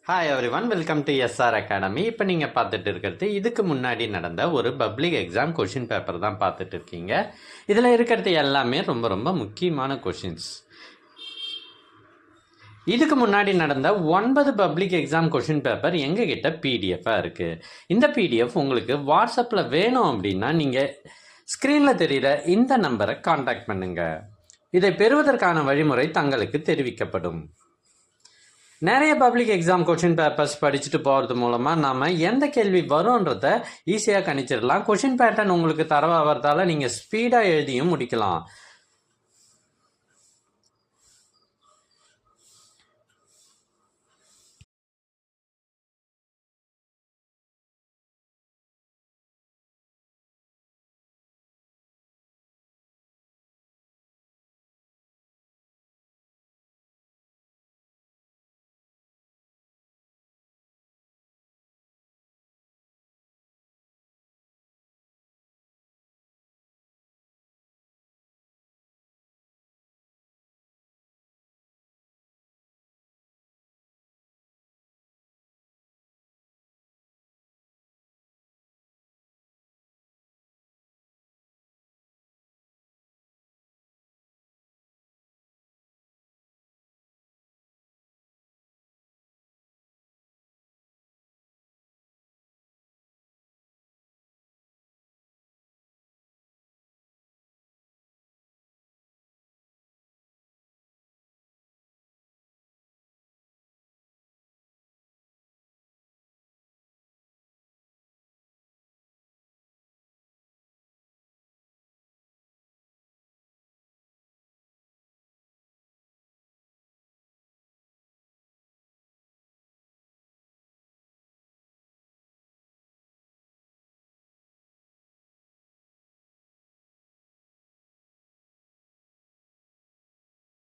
Hi everyone, welcome to SR academy. இப்போ நீங்கள் பார்த்துட்டு இருக்கிறது இதுக்கு முன்னாடி நடந்த ஒரு பப்ளிக் எக்ஸாம் கொஷின் பேப்பர் தான் பார்த்துட்டு இருக்கீங்க. இதில் இருக்கிறது எல்லாமே ரொம்ப ரொம்ப முக்கியமான கொஷின்ஸ். இதுக்கு முன்னாடி நடந்த 9 பப்ளிக் எக்ஸாம் கொஷின் பேப்பர் எங்ககிட்ட பிடிஎஃபாக இருக்குது. இந்த பிடிஎஃப் உங்களுக்கு வாட்ஸ்அப்பில் வேணும் அப்படின்னா நீங்கள் ஸ்க்ரீனில் தெரிகிற இந்த நம்பரை காண்டாக்ட் பண்ணுங்கள். இதை பெறுவதற்கான வழிமுறை தங்களுக்கு தெரிவிக்கப்படும். நிறைய பப்ளிக் எக்ஸாம் கொஷின் பேப்பர்ஸ் படிச்சுட்டு போகிறது மூலமாக நாம் எந்த கேள்வி வரும்ன்றத ஈஸியாக கணிச்சிடலாம். கொஷின் பேட்டர்ன் உங்களுக்கு தரவாகிறதால நீங்கள் ஸ்பீடாக எழுதியும் முடிக்கலாம்.